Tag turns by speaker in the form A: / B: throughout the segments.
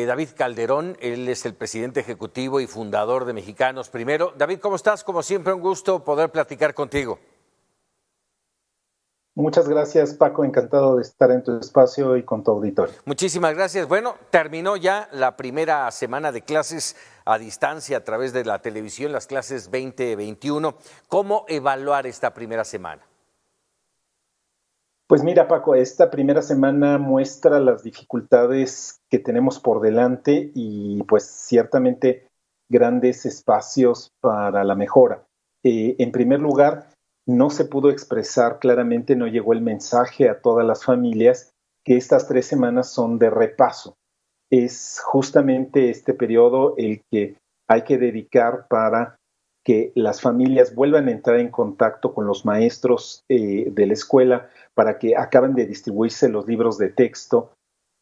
A: David Calderón, él es el presidente ejecutivo y fundador de Mexicanos Primero. David, ¿cómo estás? Como siempre, un gusto poder platicar contigo.
B: Muchas gracias, Paco. Encantado de estar en tu espacio y con tu auditorio.
A: Muchísimas gracias. Bueno, terminó ya la primera semana de clases a distancia a través de la televisión, las clases 2021. ¿Cómo evaluar esta primera semana?
B: Pues mira, Paco, esta primera semana muestra las dificultades que tenemos por delante y pues ciertamente grandes espacios para la mejora. En primer lugar, no se pudo expresar claramente, no llegó el mensaje a todas las familias que estas 3 semanas son de repaso. Es justamente este periodo el que hay que dedicar para que las familias vuelvan a entrar en contacto con los maestros de la escuela, para que acaben de distribuirse los libros de texto,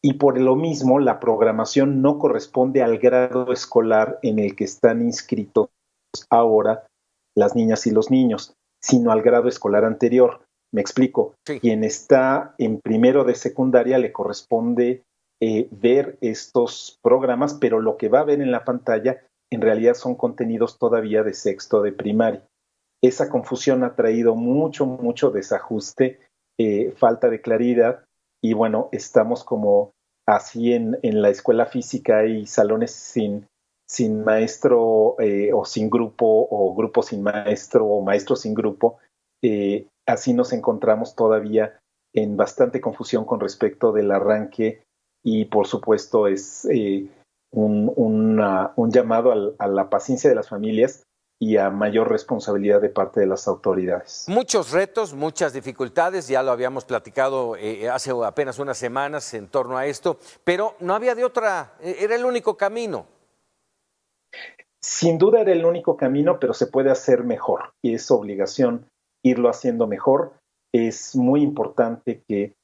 B: y por lo mismo la programación no corresponde al grado escolar en el que están inscritos ahora las niñas y los niños, sino al grado escolar anterior. Me explico.
A: Sí.
B: Quien está en primero de secundaria le corresponde ver estos programas, pero lo que va a ver en la pantalla en realidad son contenidos todavía de sexto de primaria. Esa confusión ha traído mucho desajuste, falta de claridad, y bueno, estamos como así en la escuela física, hay salones sin maestro o sin grupo, o grupo sin maestro, o maestro sin grupo. Así nos encontramos todavía en bastante confusión con respecto del arranque, y por supuesto es un llamado a la paciencia de las familias y a mayor responsabilidad de parte de las autoridades.
A: Muchos retos, muchas dificultades, ya lo habíamos platicado hace apenas unas semanas en torno a esto, pero no había de otra, era el único camino.
B: Sin duda era el único camino, pero se puede hacer mejor, y es obligación irlo haciendo mejor. Es muy importante que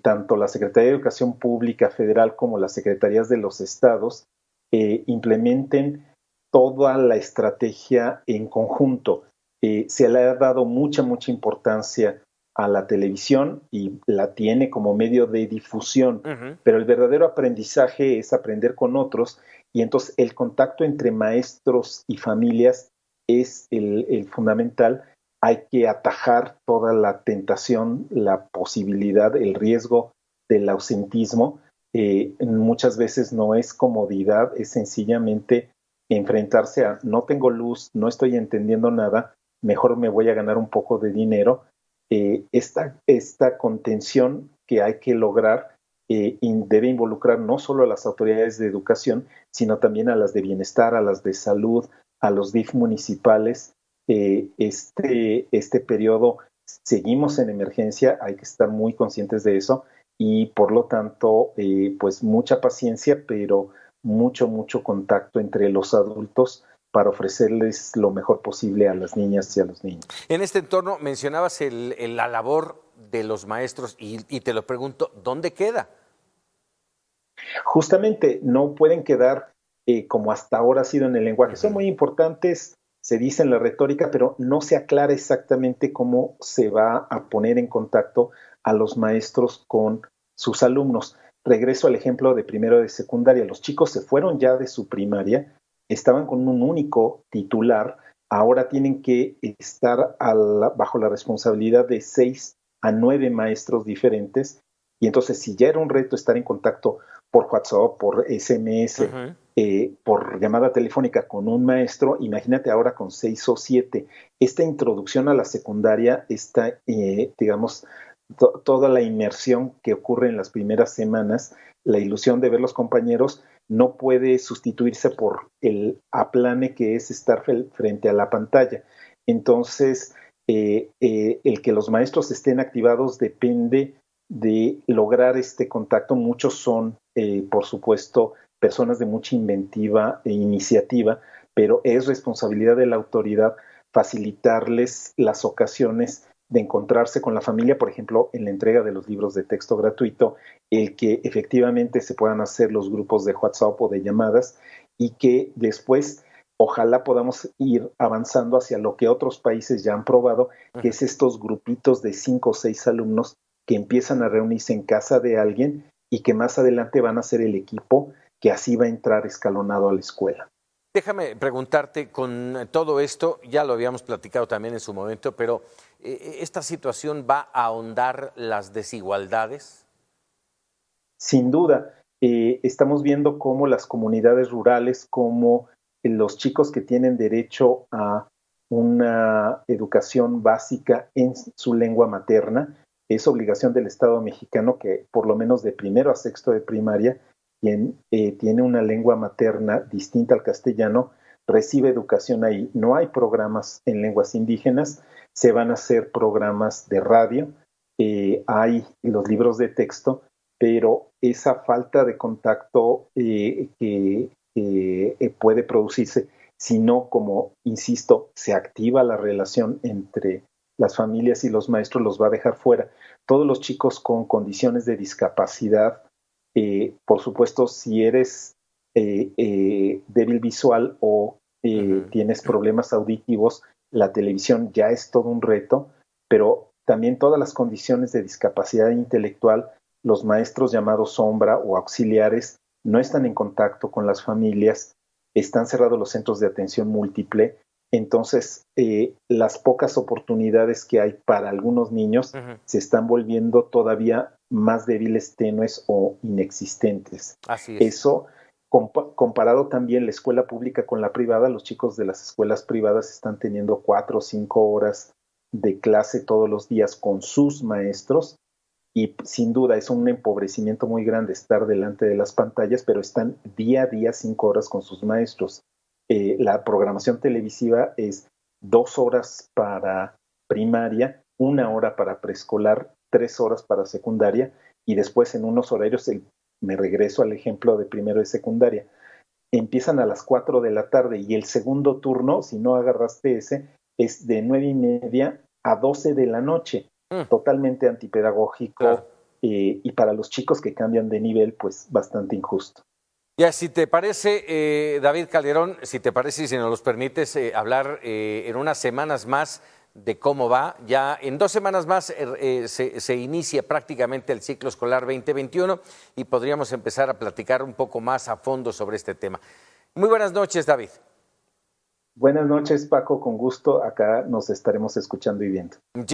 B: tanto la Secretaría de Educación Pública Federal como las secretarías de los estados implementen toda la estrategia en conjunto. Se le ha dado mucha importancia a la televisión y la tiene como medio de difusión, pero el verdadero aprendizaje es aprender con otros, y entonces el contacto entre maestros y familias es el fundamental. Hay que atajar toda la tentación, la posibilidad, el riesgo del ausentismo. Muchas veces no es comodidad, es sencillamente enfrentarse a no tengo luz, no estoy entendiendo nada, mejor me voy a ganar un poco de dinero. Esta contención que hay que lograr debe involucrar no solo a las autoridades de educación, sino también a las de bienestar, a las de salud, a los DIF municipales. Este periodo seguimos en emergencia, hay que estar muy conscientes de eso, y por lo tanto, pues mucha paciencia, pero mucho contacto entre los adultos para ofrecerles lo mejor posible a las niñas y a los niños.
A: En este entorno mencionabas la labor de los maestros y te lo pregunto, ¿dónde queda?
B: Justamente no pueden quedar como hasta ahora ha sido en el lenguaje. Son muy importantes, se dice en la retórica, pero no se aclara exactamente cómo se va a poner en contacto a los maestros con sus alumnos. Regreso al ejemplo de primero de secundaria. Los chicos se fueron ya de su primaria, estaban con un único titular, ahora tienen que estar bajo la responsabilidad de 6 a 9 maestros diferentes, y entonces si ya era un reto estar en contacto por WhatsApp, por SMS, por llamada telefónica con un maestro, imagínate ahora con 6 o 7. Esta introducción a la secundaria, digamos, toda la inmersión que ocurre en las primeras semanas, la ilusión de ver los compañeros, no puede sustituirse por el aplane que es estar frente a la pantalla. Entonces, el que los maestros estén activados depende de lograr este contacto. Muchos son, por supuesto, personas de mucha inventiva e iniciativa, pero es responsabilidad de la autoridad facilitarles las ocasiones de encontrarse con la familia, por ejemplo, en la entrega de los libros de texto gratuito, el que efectivamente se puedan hacer los grupos de WhatsApp o de llamadas, y que después ojalá podamos ir avanzando hacia lo que otros países ya han probado, que es estos grupitos de 5 o 6 alumnos que empiezan a reunirse en casa de alguien y que más adelante van a ser el equipo que así va a entrar escalonado a la escuela.
A: Déjame preguntarte, con todo esto, ya lo habíamos platicado también en su momento, pero ¿esta situación va a ahondar las desigualdades?
B: Sin duda, estamos viendo cómo las comunidades rurales, como los chicos que tienen derecho a una educación básica en su lengua materna, es obligación del Estado mexicano que por lo menos de primero a sexto de primaria, quien tiene una lengua materna distinta al castellano, recibe educación ahí. No hay programas en lenguas indígenas, se van a hacer programas de radio, hay los libros de texto, pero esa falta de contacto que puede producirse si no, como insisto, se activa la relación entre las familias y los maestros, los va a dejar fuera. Todos los chicos con condiciones de discapacidad, por supuesto, si eres débil visual o tienes problemas auditivos, la televisión ya es todo un reto, pero también todas las condiciones de discapacidad intelectual, los maestros llamados sombra o auxiliares no están en contacto con las familias, están cerrados los centros de atención múltiple, entonces las pocas oportunidades que hay para algunos niños se están volviendo todavía más débiles, tenues o inexistentes.
A: Así es.
B: Eso, comparado también la escuela pública con la privada, los chicos de las escuelas privadas están teniendo 4 o 5 horas de clase todos los días con sus maestros, y sin duda es un empobrecimiento muy grande estar delante de las pantallas, pero están día a día 5 horas con sus maestros. La programación televisiva es 2 horas para primaria, 1 hora para preescolar, 3 horas para secundaria, y después en unos horarios, me regreso al ejemplo de primero de secundaria, empiezan a las 4 de la tarde y el segundo turno, si no agarraste ese, es de 9:30 a 12 de la noche. Totalmente antipedagógico, claro. Y para los chicos que cambian de nivel, pues bastante injusto.
A: Ya, si te parece, David Calderón, si te parece y si nos los permites hablar en unas semanas más de cómo va. Ya en 2 semanas más se inicia prácticamente el ciclo escolar 2021 y podríamos empezar a platicar un poco más a fondo sobre este tema. Muy buenas noches, David.
B: Buenas noches, Paco, con gusto. Acá nos estaremos escuchando y viendo.